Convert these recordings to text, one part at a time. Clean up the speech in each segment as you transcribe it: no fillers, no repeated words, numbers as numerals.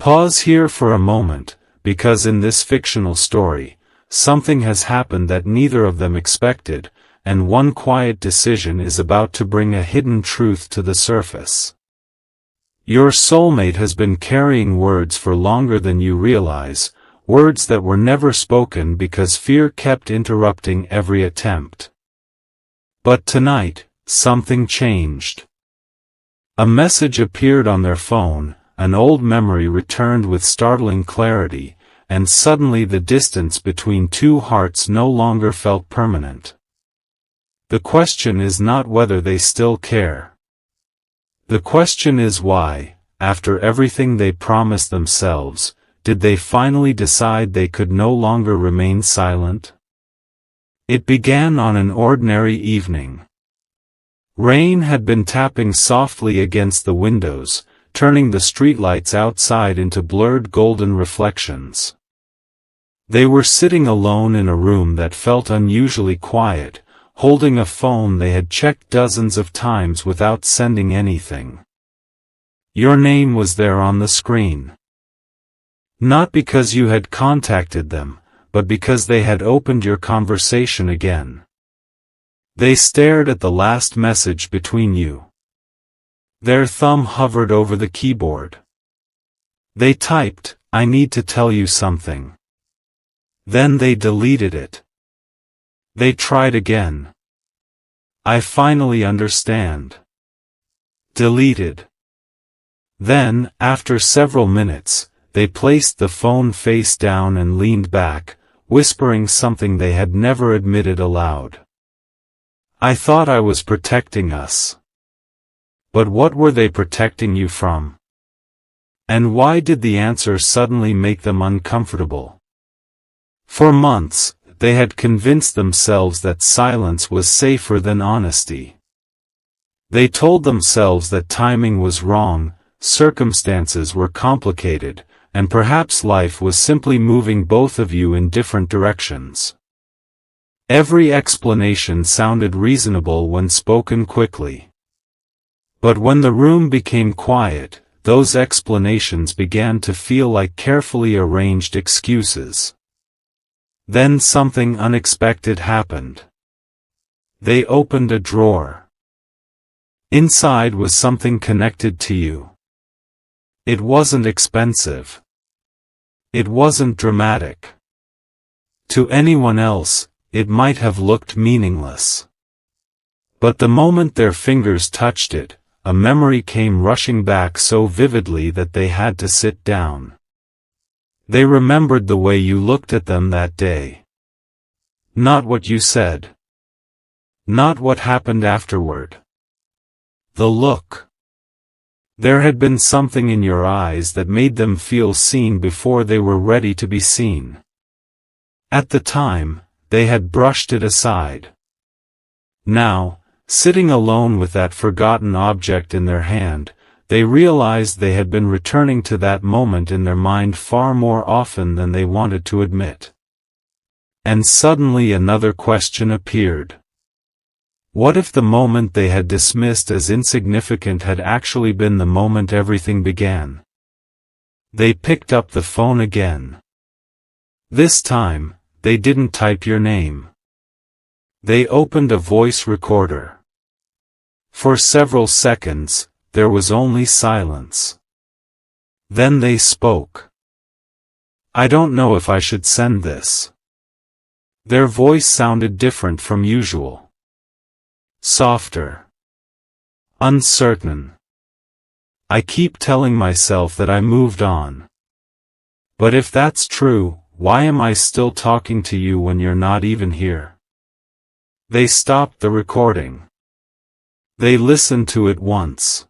Pause here for a moment, because in this fictional story, something has happened that neither of them expected, and one quiet decision is about to bring a hidden truth to the surface. Your soulmate has been carrying words for longer than you realize, words that were never spoken because fear kept interrupting every attempt. But tonight, something changed. A message appeared on their phone, an old memory returned with startling clarity, and suddenly the distance between two hearts no longer felt permanent. The question is not whether they still care. The question is why, after everything they promised themselves, did they finally decide they could no longer remain silent? It began on an ordinary evening. Rain had been tapping softly against the windows, turning the streetlights outside into blurred golden reflections. They were sitting alone in a room that felt unusually quiet, holding a phone they had checked dozens of times without sending anything. Your name was there on the screen. Not because you had contacted them, but because they had opened your conversation again. They stared at the last message between you. Their thumb hovered over the keyboard. They typed, "I need to tell you something." Then they deleted it. They tried again. "I finally understand." Deleted. Then, after several minutes, they placed the phone face down and leaned back, whispering something they had never admitted aloud. "I thought I was protecting us." But what were they protecting you from? And why did the answer suddenly make them uncomfortable? For months, they had convinced themselves that silence was safer than honesty. They told themselves that timing was wrong, circumstances were complicated, and perhaps life was simply moving both of you in different directions. Every explanation sounded reasonable when spoken quickly. But when the room became quiet, those explanations began to feel like carefully arranged excuses. Then something unexpected happened. They opened a drawer. Inside was something connected to you. It wasn't expensive. It wasn't dramatic. To anyone else, it might have looked meaningless. But the moment their fingers touched it, a memory came rushing back so vividly that they had to sit down. They remembered the way you looked at them that day. Not what you said. Not what happened afterward. The look. There had been something in your eyes that made them feel seen before they were ready to be seen. At the time, they had brushed it aside. Now, sitting alone with that forgotten object in their hand, they realized they had been returning to that moment in their mind far more often than they wanted to admit. And suddenly another question appeared. What if the moment they had dismissed as insignificant had actually been the moment everything began? They picked up the phone again. This time, they didn't type your name. They opened a voice recorder. For several seconds, there was only silence. Then they spoke. "I don't know if I should send this." Their voice sounded different from usual. Softer. Uncertain. "I keep telling myself that I moved on. But if that's true, why am I still talking to you when you're not even here?" They stopped the recording. They listened to it once.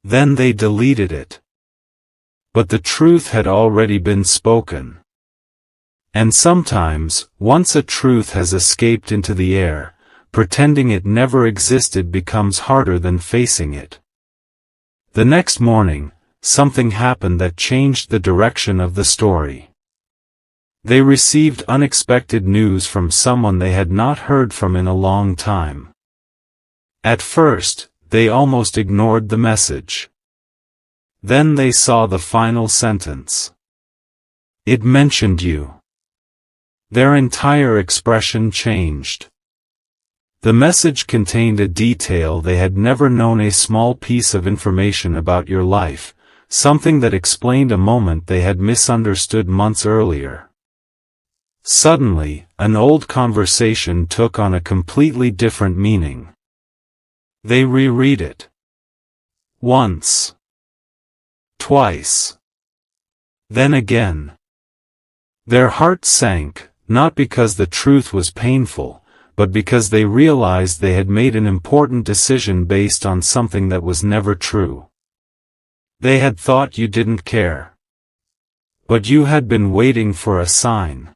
Then they deleted it. But the truth had already been spoken. And sometimes, once a truth has escaped into the air, pretending it never existed becomes harder than facing it. The next morning, something happened that changed the direction of the story. They received unexpected news from someone they had not heard from in a long time. At first, they almost ignored the message. Then they saw the final sentence. It mentioned you. Their entire expression changed. The message contained a detail they had never known, a small piece of information about your life, something that explained a moment they had misunderstood months earlier. Suddenly, an old conversation took on a completely different meaning. They reread it. Once. Twice. Then again. Their hearts sank, not because the truth was painful, but because they realized they had made an important decision based on something that was never true. They had thought you didn't care. But you had been waiting for a sign.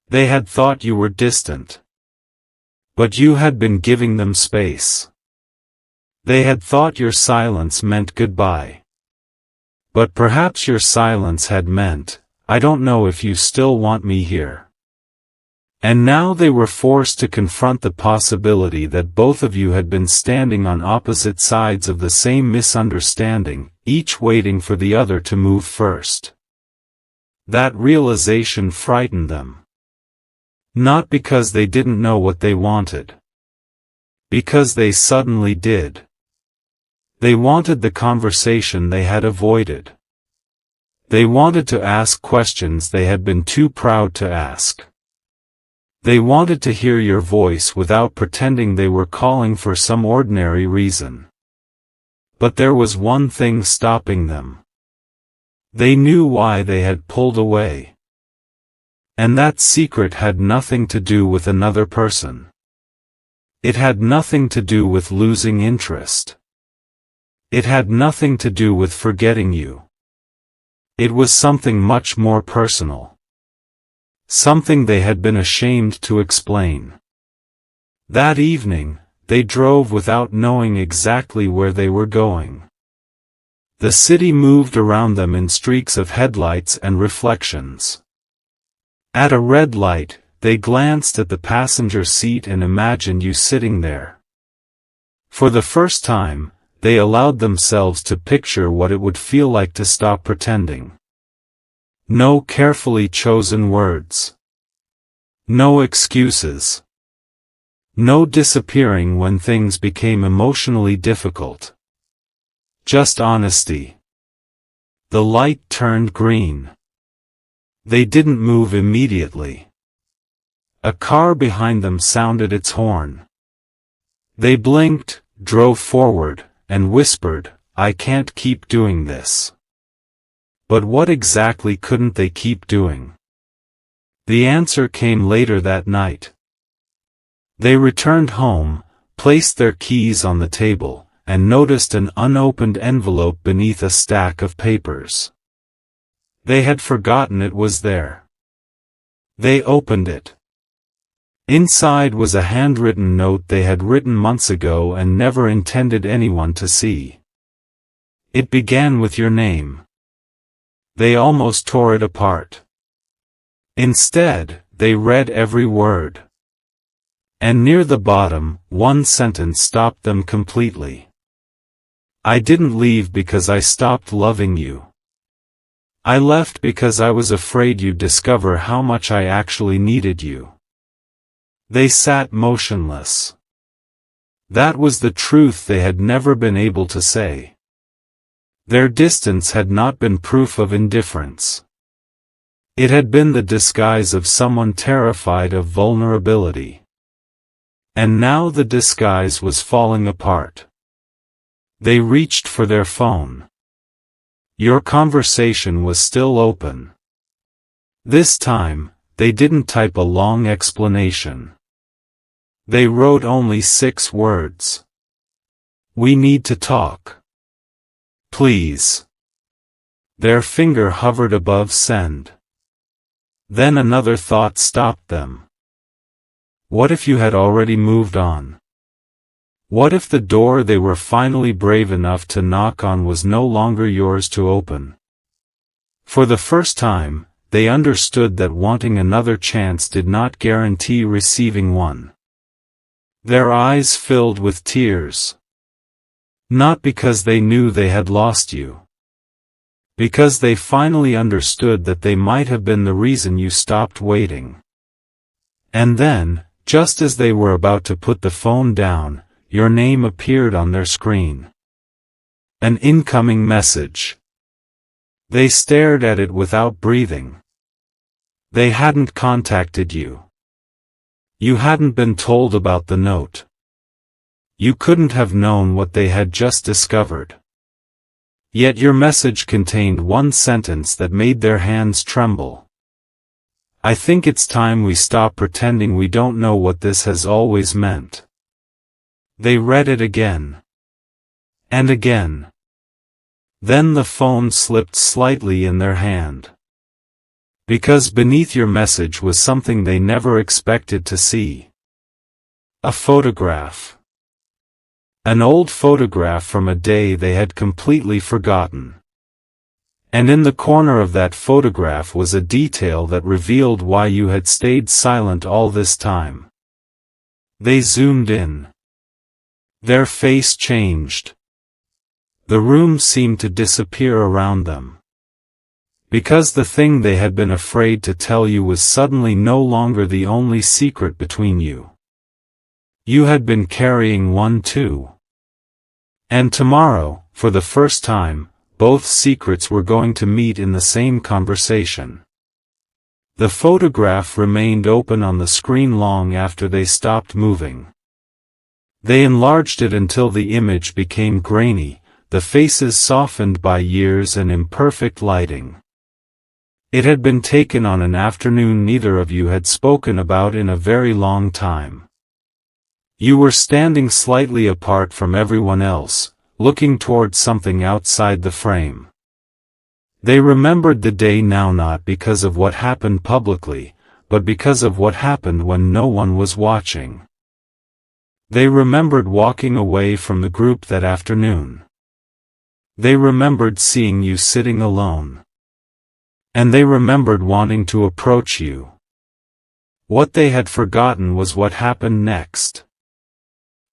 They had thought you were distant. But you had been giving them space. They had thought your silence meant goodbye. But perhaps your silence had meant, I don't know if you still want me here. And now they were forced to confront the possibility that both of you had been standing on opposite sides of the same misunderstanding, each waiting for the other to move first. That realization frightened them. Not because they didn't know what they wanted. Because they suddenly did. They wanted the conversation they had avoided. They wanted to ask questions they had been too proud to ask. They wanted to hear your voice without pretending they were calling for some ordinary reason. But there was one thing stopping them. They knew why they had pulled away. And that secret had nothing to do with another person. It had nothing to do with losing interest. It had nothing to do with forgetting you. It was something much more personal. Something they had been ashamed to explain. That evening, they drove without knowing exactly where they were going. The city moved around them in streaks of headlights and reflections. At a red light, they glanced at the passenger seat and imagined you sitting there. For the first time, they allowed themselves to picture what it would feel like to stop pretending. No carefully chosen words. No excuses. No disappearing when things became emotionally difficult. Just honesty. The light turned green. They didn't move immediately. A car behind them sounded its horn. They blinked, drove forward, and whispered, I can't keep doing this. But what exactly couldn't they keep doing? The answer came later that night. They returned home, placed their keys on the table, and noticed an unopened envelope beneath a stack of papers. They had forgotten it was there. They opened it. Inside was a handwritten note they had written months ago and never intended anyone to see. It began with your name. They almost tore it apart. Instead, they read every word. And near the bottom, one sentence stopped them completely. I didn't leave because I stopped loving you. I left because I was afraid you'd discover how much I actually needed you. They sat motionless. That was the truth they had never been able to say. Their distance had not been proof of indifference. It had been the disguise of someone terrified of vulnerability. And now the disguise was falling apart. They reached for their phone. Your conversation was still open. This time, they didn't type a long explanation. They wrote only 6 words. We need to talk. Please. Their finger hovered above send. Then another thought stopped them. What if you had already moved on? What if the door they were finally brave enough to knock on was no longer yours to open? For the first time, they understood that wanting another chance did not guarantee receiving one. Their eyes filled with tears. Not because they knew they had lost you. Because they finally understood that they might have been the reason you stopped waiting. And then, just as they were about to put the phone down, your name appeared on their screen. An incoming message. They stared at it without breathing. They hadn't contacted you. You hadn't been told about the note. You couldn't have known what they had just discovered. Yet your message contained one sentence that made their hands tremble. I think it's time we stop pretending we don't know what this has always meant. They read it again. And again. Then the phone slipped slightly in their hand. Because beneath your message was something they never expected to see. A photograph. An old photograph from a day they had completely forgotten. And in the corner of that photograph was a detail that revealed why you had stayed silent all this time. They zoomed in. Their face changed. The room seemed to disappear around them. Because the thing they had been afraid to tell you was suddenly no longer the only secret between you. You had been carrying one too. And tomorrow, for the first time, both secrets were going to meet in the same conversation. The photograph remained open on the screen long after they stopped moving. They enlarged it until the image became grainy, the faces softened by years and imperfect lighting. It had been taken on an afternoon neither of you had spoken about in a very long time. You were standing slightly apart from everyone else, looking towards something outside the frame. They remembered the day now not because of what happened publicly, but because of what happened when no one was watching. They remembered walking away from the group that afternoon. They remembered seeing you sitting alone. And they remembered wanting to approach you. What they had forgotten was what happened next.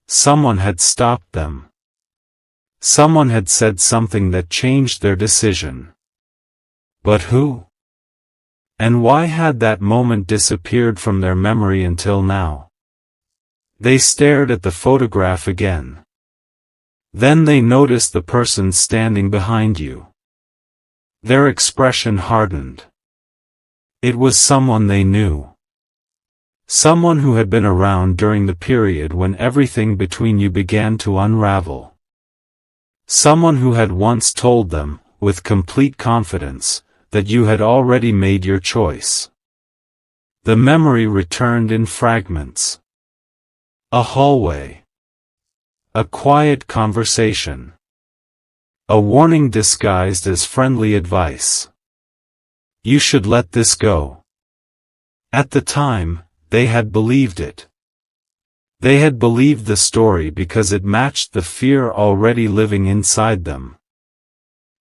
Someone had stopped them. Someone had said something that changed their decision. But who? And why had that moment disappeared from their memory until now? They stared at the photograph again. Then they noticed the person standing behind you. Their expression hardened. It was someone they knew. Someone who had been around during the period when everything between you began to unravel. Someone who had once told them, with complete confidence, that you had already made your choice. The memory returned in fragments. A hallway. A quiet conversation. A warning disguised as friendly advice. You should let this go. At the time, they had believed it. They had believed the story because it matched the fear already living inside them.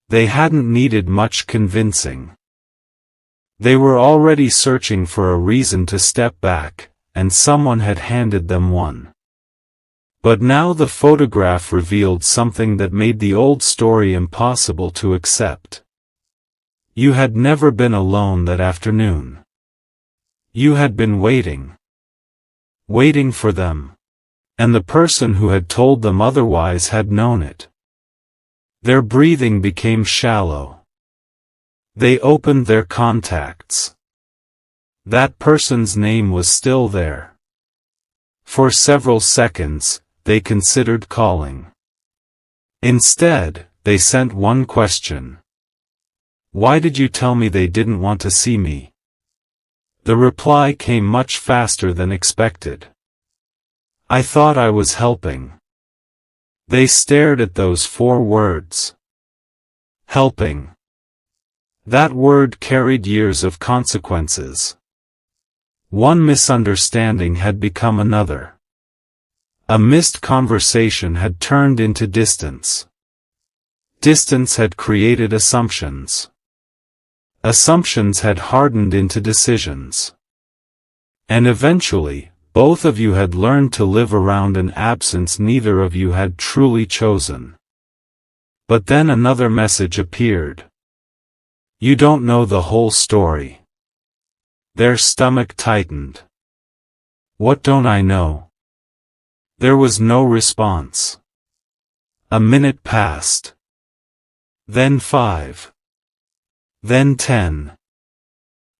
They hadn't needed much convincing. They were already searching for a reason to step back, and someone had handed them one. But now the photograph revealed something that made the old story impossible to accept. You had never been alone that afternoon. You had been waiting. Waiting for them. And the person who had told them otherwise had known it. Their breathing became shallow. They opened their contacts. That person's name was still there. For several seconds, they considered calling. Instead, they sent one question. Why did you tell me they didn't want to see me? The reply came much faster than expected. I thought I was helping. They stared at those 4 words. Helping. That word carried years of consequences. One misunderstanding had become another. A missed conversation had turned into distance. Distance had created assumptions. Assumptions had hardened into decisions. And eventually, both of you had learned to live around an absence neither of you had truly chosen. But then another message appeared. You don't know the whole story. Their stomach tightened. What don't I know? There was no response. A minute passed. Then 5. Then 10.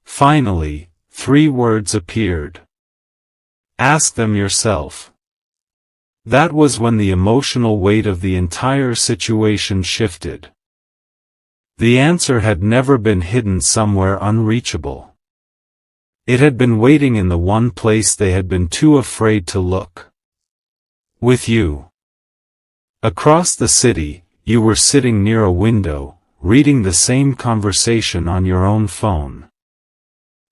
Finally, 3 words appeared. Ask them yourself. That was when the emotional weight of the entire situation shifted. The answer had never been hidden somewhere unreachable. It had been waiting in the one place they had been too afraid to look. With you. Across the city, you were sitting near a window, reading the same conversation on your own phone.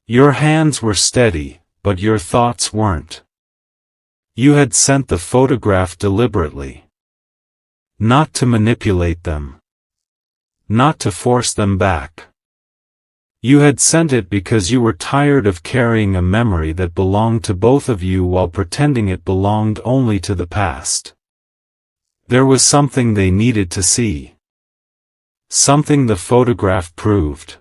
Your hands were steady, but your thoughts weren't. You had sent the photograph deliberately. Not to manipulate them. Not to force them back. You had sent it because you were tired of carrying a memory that belonged to both of you while pretending it belonged only to the past. There was something they needed to see. Something the photograph proved.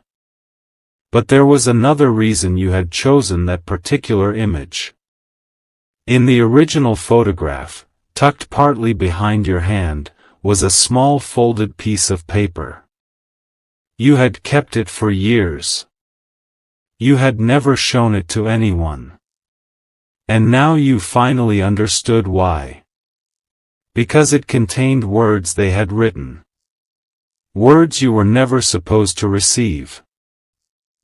But there was another reason you had chosen that particular image. In the original photograph, tucked partly behind your hand, was a small folded piece of paper. You had kept it for years. You had never shown it to anyone. And now you finally understood why. Because it contained words they had written. Words you were never supposed to receive.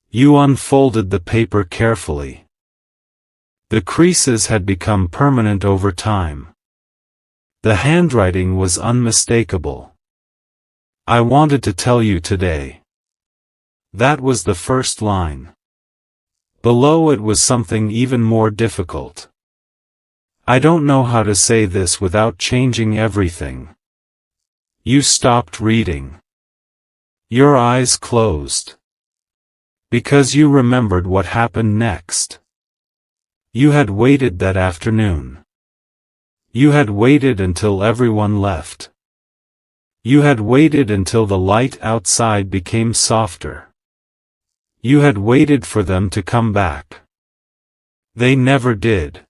You unfolded the paper carefully. The creases had become permanent over time. The handwriting was unmistakable. I wanted to tell you today. That was the first line. Below it was something even more difficult. I don't know how to say this without changing everything. You stopped reading. Your eyes closed. Because you remembered what happened next. You had waited that afternoon. You had waited until everyone left. You had waited until the light outside became softer. You had waited for them to come back. They never did.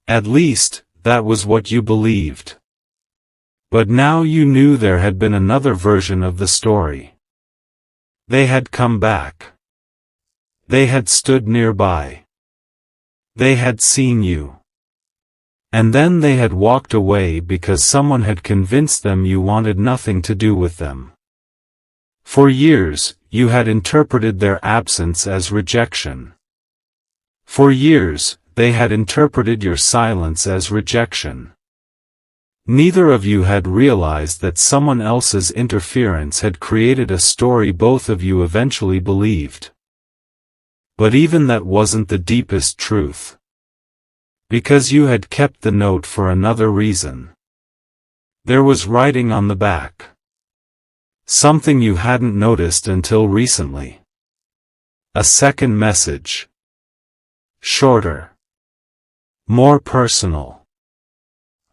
At least, that was what you believed. But now you knew there had been another version of the story. They had come back. They had stood nearby. They had seen you. And then they had walked away because someone had convinced them you wanted nothing to do with them. For years, you had interpreted their absence as rejection. For years, they had interpreted your silence as rejection. Neither of you had realized that someone else's interference had created a story both of you eventually believed. But even that wasn't the deepest truth. Because you had kept the note for another reason. There was writing on the back. Something you hadn't noticed until recently. A second message. Shorter. More personal.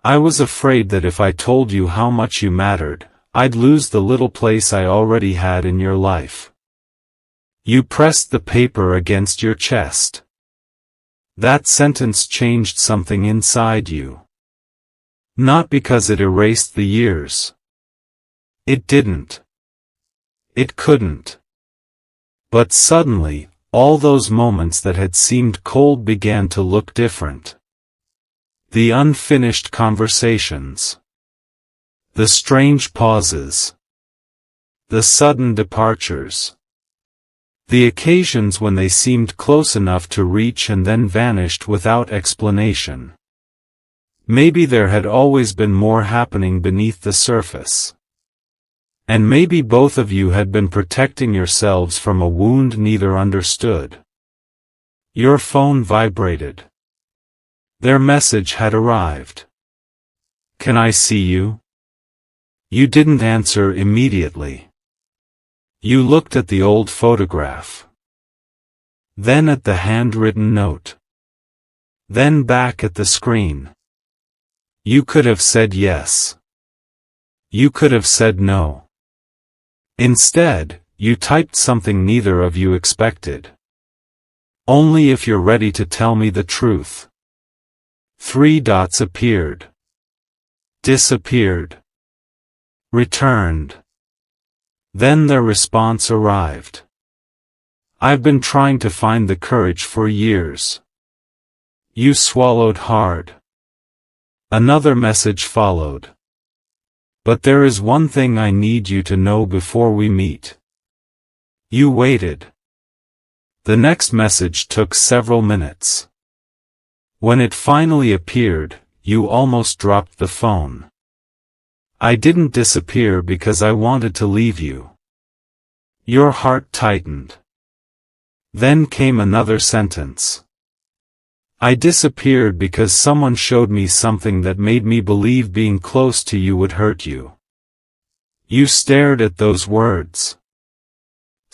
I was afraid that if I told you how much you mattered, I'd lose the little place I already had in your life. You pressed the paper against your chest. That sentence changed something inside you. Not because it erased the years. It didn't. It couldn't. But suddenly, all those moments that had seemed cold began to look different. The unfinished conversations. The strange pauses. The sudden departures. The occasions when they seemed close enough to reach and then vanished without explanation. Maybe there had always been more happening beneath the surface. And maybe both of you had been protecting yourselves from a wound neither understood. Your phone vibrated. Their message had arrived. Can I see you? You didn't answer immediately. You looked at the old photograph. Then at the handwritten note. Then back at the screen. You could have said yes. You could have said no. Instead, you typed something neither of you expected. Only if you're ready to tell me the truth. 3 dots appeared. Disappeared. Returned. Then their response arrived. I've been trying to find the courage for years. You swallowed hard. Another message followed. But there is one thing I need you to know before we meet. You waited. The next message took several minutes. When it finally appeared, you almost dropped the phone. I didn't disappear because I wanted to leave you. Your heart tightened. Then came another sentence. I disappeared because someone showed me something that made me believe being close to you would hurt you. You stared at those words.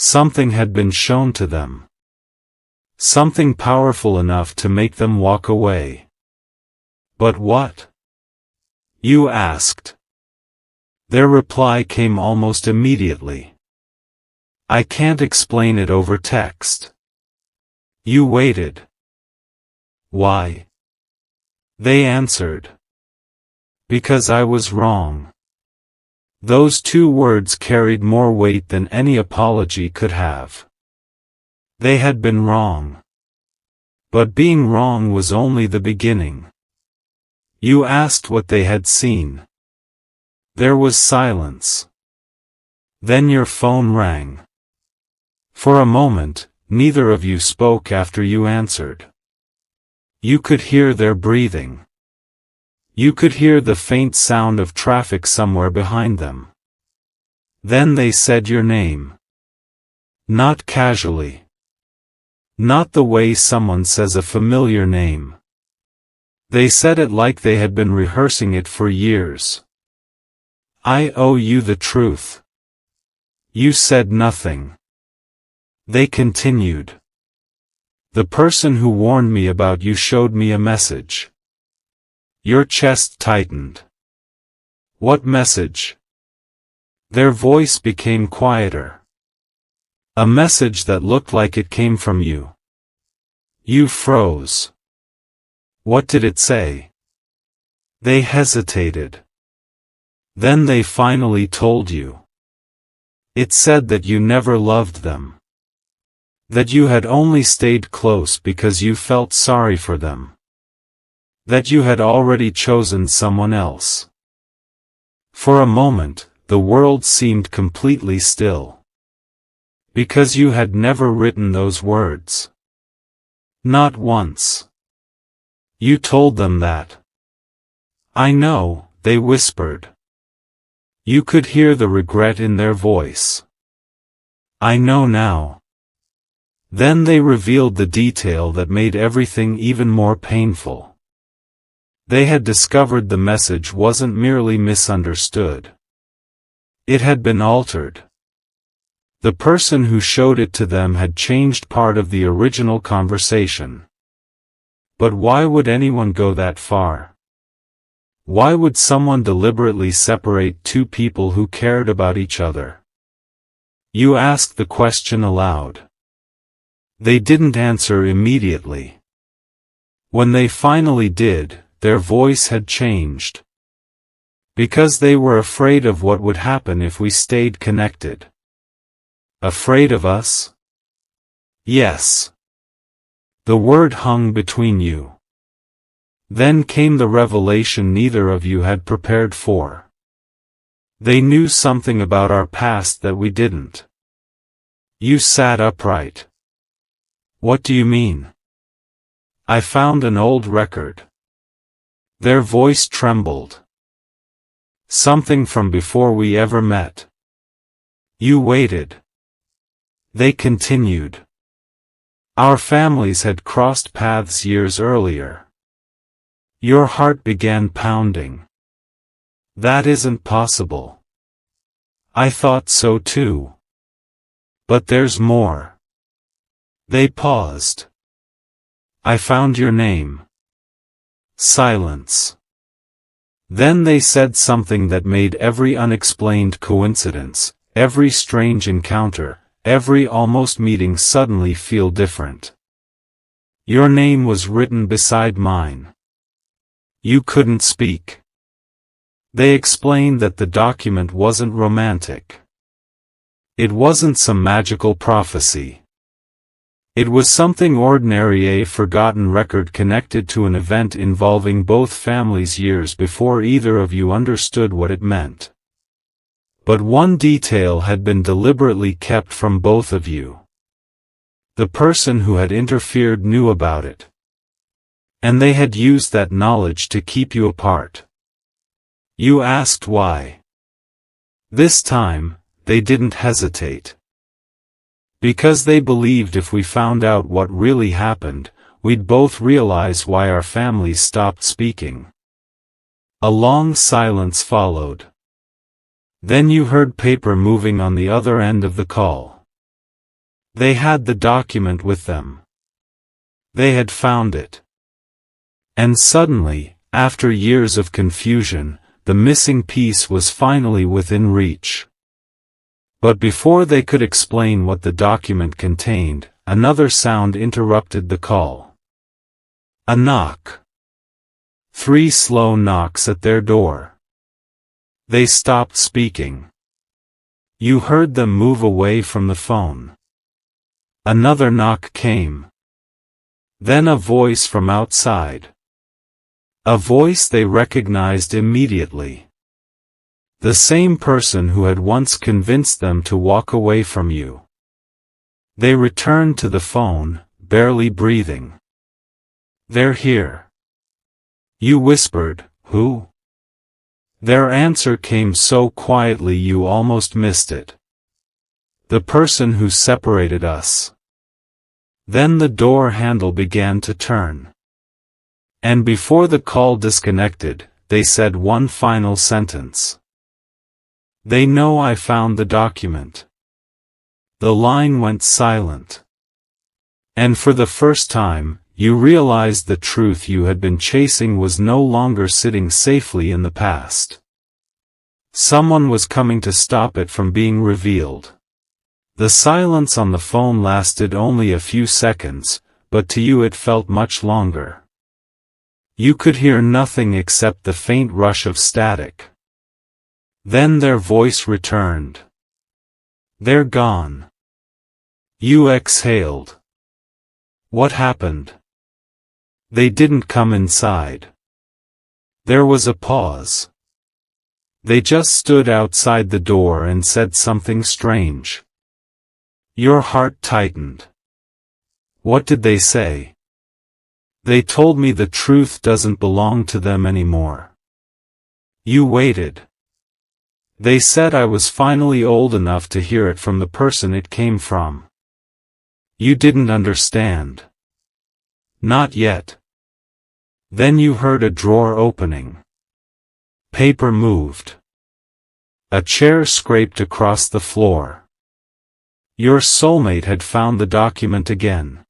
Something had been shown to them. Something powerful enough to make them walk away. But what? You asked. Their reply came almost immediately. I can't explain it over text. You waited. Why? They answered. Because I was wrong. Those 2 words carried more weight than any apology could have. They had been wrong. But being wrong was only the beginning. You asked what they had seen. There was silence. Then your phone rang. For a moment, neither of you spoke after you answered. You could hear their breathing. You could hear the faint sound of traffic somewhere behind them. Then they said your name. Not casually. Not the way someone says a familiar name. They said it like they had been rehearsing it for years. I owe you the truth. You said nothing. They continued. The person who warned me about you showed me a message. Your chest tightened. What message? Their voice became quieter. A message that looked like it came from you. You froze. What did it say? They hesitated. Then they finally told you. It said that you never loved them. That you had only stayed close because you felt sorry for them. That you had already chosen someone else. For a moment, the world seemed completely still. Because you had never written those words. Not once. You told them that. I know, they whispered. You could hear the regret in their voice. I know now. Then they revealed the detail that made everything even more painful. They had discovered the message wasn't merely misunderstood. It had been altered. The person who showed it to them had changed part of the original conversation. But why would anyone go that far? Why would someone deliberately separate 2 people who cared about each other? You asked the question aloud. They didn't answer immediately. When they finally did, their voice had changed. Because they were afraid of what would happen if we stayed connected. Afraid of us? Yes. The word hung between you. Then came the revelation neither of you had prepared for. They knew something about our past that we didn't. You sat upright. What do you mean? I found an old record. Their voice trembled. Something from before we ever met. You waited. They continued. Our families had crossed paths years earlier. Your heart began pounding. That isn't possible. I thought so too. But there's more. They paused. I found your name. Silence. Then they said something that made every unexplained coincidence, every strange encounter, every almost meeting suddenly feel different. Your name was written beside mine. You couldn't speak. They explained that the document wasn't romantic. It wasn't some magical prophecy. It was something ordinary, a forgotten record connected to an event involving both families years before either of you understood what it meant. But one detail had been deliberately kept from both of you. The person who had interfered knew about it. And they had used that knowledge to keep you apart. You asked why. This time, they didn't hesitate. Because they believed if we found out what really happened, we'd both realize why our families stopped speaking. A long silence followed. Then you heard paper moving on the other end of the call. They had the document with them. They had found it. And suddenly, after years of confusion, the missing piece was finally within reach. But before they could explain what the document contained, another sound interrupted the call. A knock. 3 slow knocks at their door. They stopped speaking. You heard them move away from the phone. Another knock came. Then a voice from outside. A voice they recognized immediately. The same person who had once convinced them to walk away from you. They returned to the phone, barely breathing. They're here. You whispered, who? Their answer came so quietly you almost missed it. The person who separated us. Then the door handle began to turn. And before the call disconnected, they said one final sentence. They know I found the document. The line went silent. And for the first time, you realized the truth you had been chasing was no longer sitting safely in the past. Someone was coming to stop it from being revealed. The silence on the phone lasted only a few seconds, but to you it felt much longer. You could hear nothing except the faint rush of static. Then their voice returned. They're gone. You exhaled. What happened? They didn't come inside. There was a pause. They just stood outside the door and said something strange. Your heart tightened. What did they say? They told me the truth doesn't belong to them anymore. You waited. They said I was finally old enough to hear it from the person it came from. You didn't understand. Not yet. Then you heard a drawer opening. Paper moved. A chair scraped across the floor. Your soulmate had found the document again.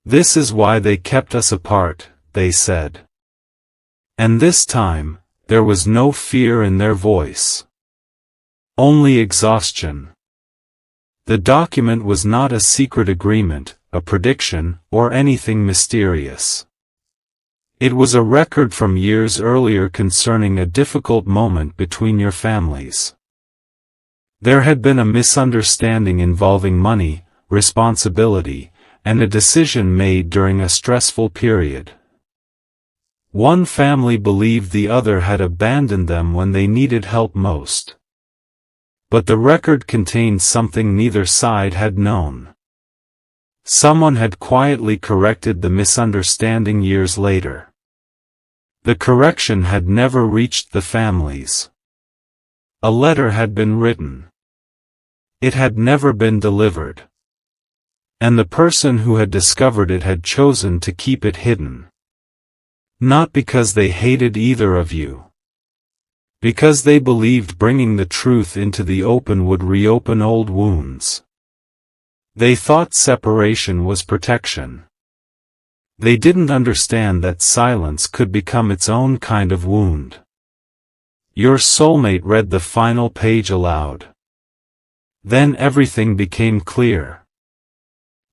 This is why they kept us apart, they said. And this time, there was no fear in their voice. Only exhaustion. The document was not a secret agreement, a prediction, or anything mysterious. It was a record from years earlier concerning a difficult moment between your families. There had been a misunderstanding involving money, responsibility, and a decision made during a stressful period. One family believed the other had abandoned them when they needed help most. But the record contained something neither side had known. Someone had quietly corrected the misunderstanding years later. The correction had never reached the families. A letter had been written. It had never been delivered. And the person who had discovered it had chosen to keep it hidden. Not because they hated either of you. Because they believed bringing the truth into the open would reopen old wounds. They thought separation was protection. They didn't understand that silence could become its own kind of wound. Your soulmate read the final page aloud. Then everything became clear.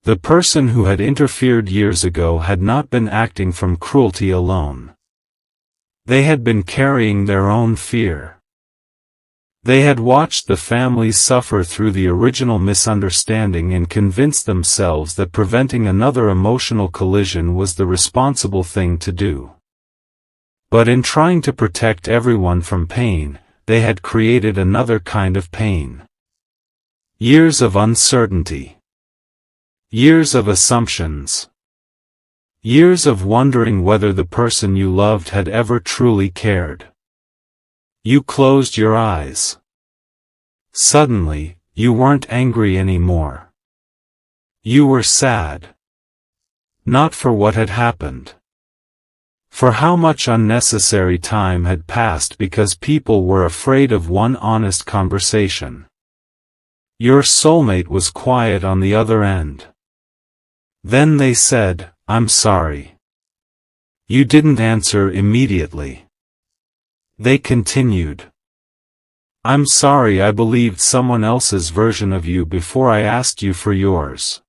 The person who had interfered years ago had not been acting from cruelty alone. They had been carrying their own fear. They had watched the families suffer through the original misunderstanding and convinced themselves that preventing another emotional collision was the responsible thing to do. But in trying to protect everyone from pain, they had created another kind of pain. Years of uncertainty. Years of assumptions. Years of wondering whether the person you loved had ever truly cared. You closed your eyes. Suddenly, you weren't angry anymore. You were sad. Not for what had happened. For how much unnecessary time had passed because people were afraid of one honest conversation. Your soulmate was quiet on the other end. Then they said, "I'm sorry." You didn't answer immediately. They continued. "I'm sorry I believed someone else's version of you before I asked you for yours."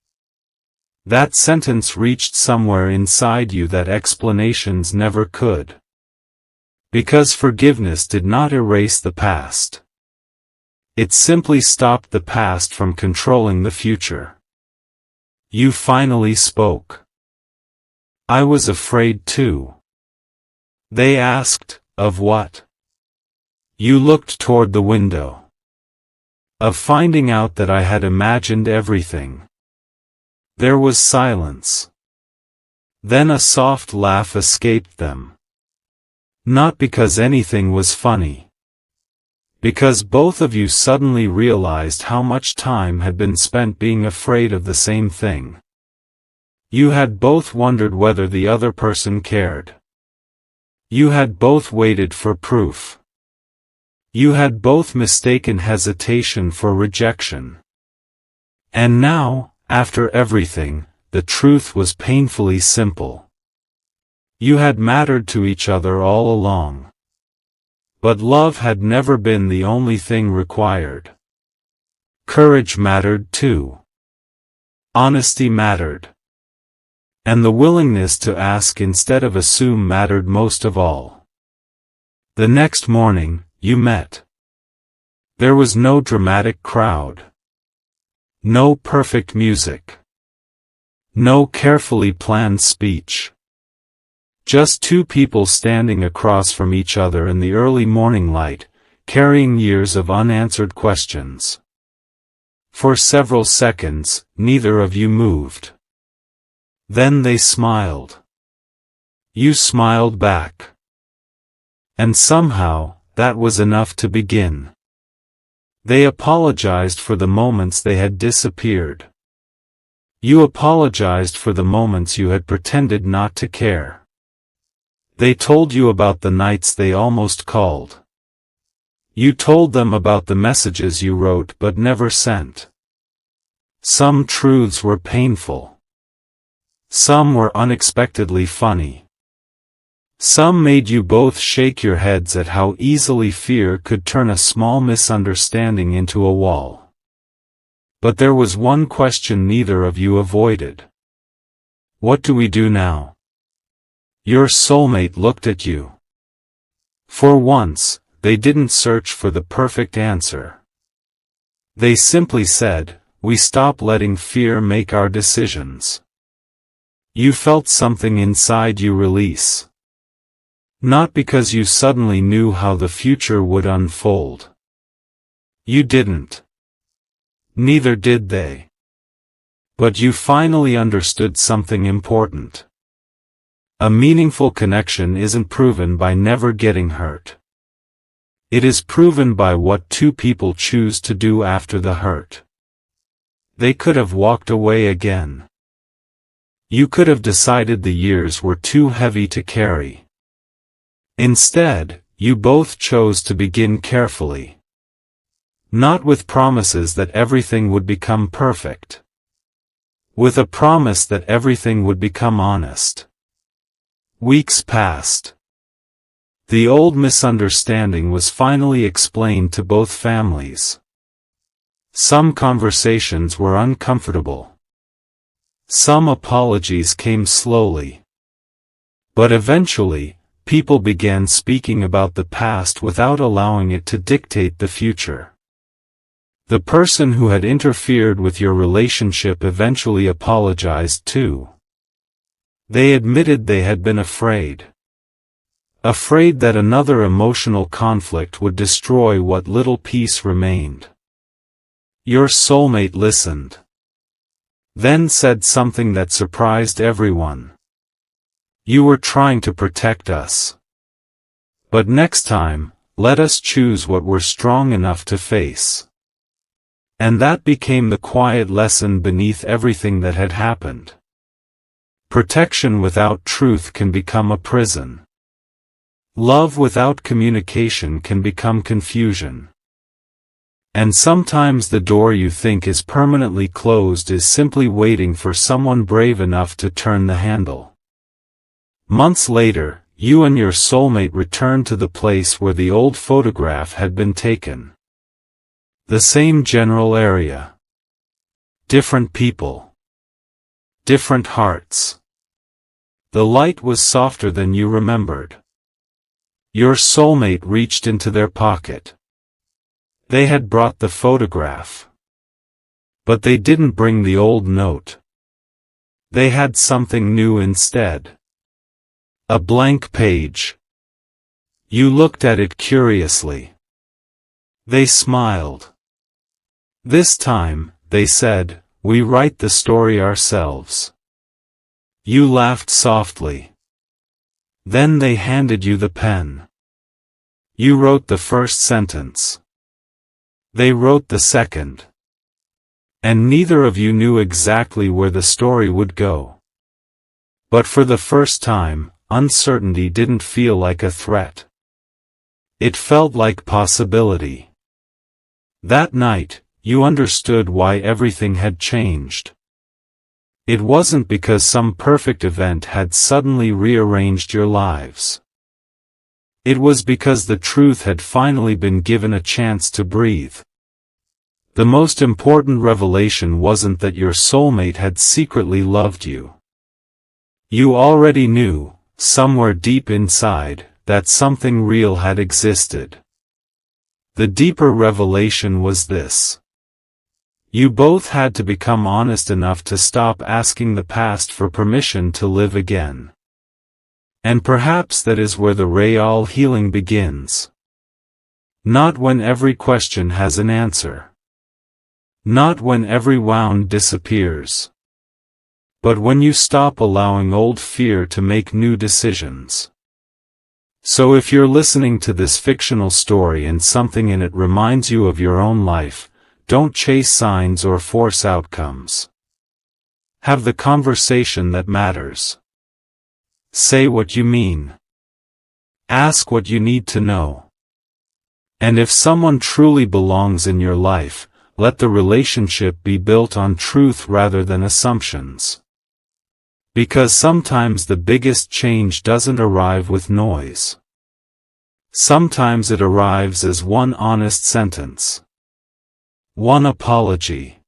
That sentence reached somewhere inside you that explanations never could. Because forgiveness did not erase the past. It simply stopped the past from controlling the future. You finally spoke. "I was afraid too." They asked, "Of what?" You looked toward the window. "Of finding out that I had imagined everything." There was silence. Then a soft laugh escaped them. Not because anything was funny. Because both of you suddenly realized how much time had been spent being afraid of the same thing. You had both wondered whether the other person cared. You had both waited for proof. You had both mistaken hesitation for rejection. And now, after everything, the truth was painfully simple. You had mattered to each other all along. But love had never been the only thing required. Courage mattered too. Honesty mattered. And the willingness to ask instead of assume mattered most of all. The next morning, you met. There was no dramatic crowd. No perfect music. No carefully planned speech. Just two people standing across from each other in the early morning light, carrying years of unanswered questions. For several seconds, neither of you moved. Then they smiled. You smiled back. And somehow, that was enough to begin. They apologized for the moments they had disappeared. You apologized for the moments you had pretended not to care. They told you about the nights they almost called. You told them about the messages you wrote but never sent. Some truths were painful. Some were unexpectedly funny. Some made you both shake your heads at how easily fear could turn a small misunderstanding into a wall. But there was one question neither of you avoided. What do we do now? Your soulmate looked at you. For once, they didn't search for the perfect answer. They simply said, "We stop letting fear make our decisions." You felt something inside you release. Not because you suddenly knew how the future would unfold. You didn't. Neither did they. But you finally understood something important. A meaningful connection isn't proven by never getting hurt. It is proven by what two people choose to do after the hurt. They could have walked away again. You could have decided the years were too heavy to carry. Instead, you both chose to begin carefully. Not with promises that everything would become perfect. With a promise that everything would become honest. Weeks passed. The old misunderstanding was finally explained to both families. Some conversations were uncomfortable. Some apologies came slowly. But eventually, people began speaking about the past without allowing it to dictate the future. The person who had interfered with your relationship eventually apologized too. They admitted they had been afraid. Afraid that another emotional conflict would destroy what little peace remained. Your soulmate listened. Then said something that surprised everyone. You were trying to protect us. But next time, let us choose what we're strong enough to face. And that became the quiet lesson beneath everything that had happened. Protection without truth can become a prison. Love without communication can become confusion. And sometimes the door you think is permanently closed is simply waiting for someone brave enough to turn the handle. Months later, you and your soulmate returned to the place where the old photograph had been taken. The same general area. Different people. Different hearts. The light was softer than you remembered. Your soulmate reached into their pocket. They had brought the photograph. But they didn't bring the old note. They had something new instead. A blank page. You looked at it curiously. They smiled. This time, they said, we write the story ourselves. You laughed softly. Then they handed you the pen. You wrote the first sentence. They wrote the second. And neither of you knew exactly where the story would go. But for the first time, uncertainty didn't feel like a threat. It felt like possibility. That night, you understood why everything had changed. It wasn't because some perfect event had suddenly rearranged your lives. It was because the truth had finally been given a chance to breathe. The most important revelation wasn't that your soulmate had secretly loved you. You already knew, somewhere deep inside, that something real had existed. The deeper revelation was this. You both had to become honest enough to stop asking the past for permission to live again. And perhaps that is where the real healing begins. Not when every question has an answer. Not when every wound disappears. But when you stop allowing old fear to make new decisions. So if you're listening to this fictional story and something in it reminds you of your own life, don't chase signs or force outcomes. Have the conversation that matters. Say what you mean. Ask what you need to know. And if someone truly belongs in your life, let the relationship be built on truth rather than assumptions. Because sometimes the biggest change doesn't arrive with noise. Sometimes it arrives as one honest sentence. One apology.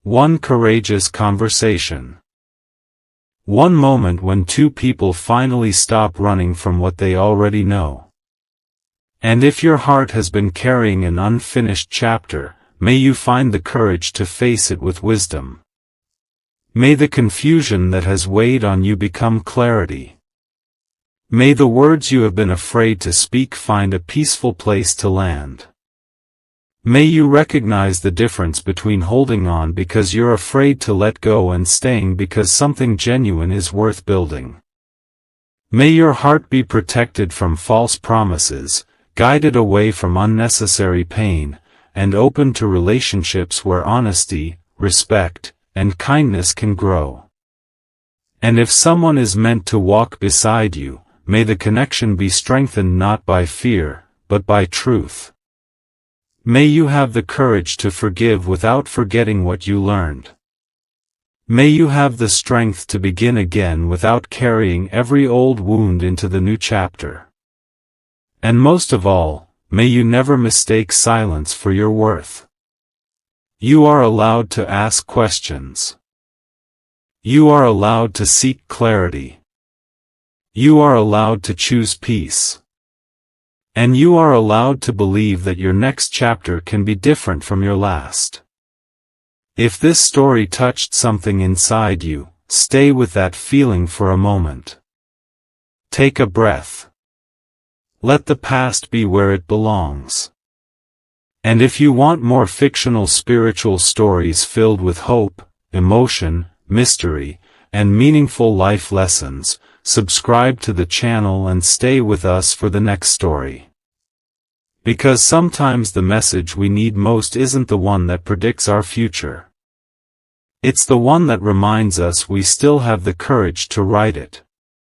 One courageous conversation. One moment when two people finally stop running from what they already know. And if your heart has been carrying an unfinished chapter, may you find the courage to face it with wisdom. May the confusion that has weighed on you become clarity. May the words you have been afraid to speak find a peaceful place to land. May you recognize the difference between holding on because you're afraid to let go and staying because something genuine is worth building. May your heart be protected from false promises, guided away from unnecessary pain, and open to relationships where honesty, respect, and kindness can grow. And if someone is meant to walk beside you, may the connection be strengthened not by fear, but by truth. May you have the courage to forgive without forgetting what you learned. May you have the strength to begin again without carrying every old wound into the new chapter. And most of all, may you never mistake silence for your worth. You are allowed to ask questions. You are allowed to seek clarity. You are allowed to choose peace. And you are allowed to believe that your next chapter can be different from your last. If this story touched something inside you, stay with that feeling for a moment. Take a breath. Let the past be where it belongs. And if you want more fictional spiritual stories filled with hope, emotion, mystery, and meaningful life lessons, subscribe to the channel and stay with us for the next story. Because sometimes the message we need most isn't the one that predicts our future. It's the one that reminds us we still have the courage to write it.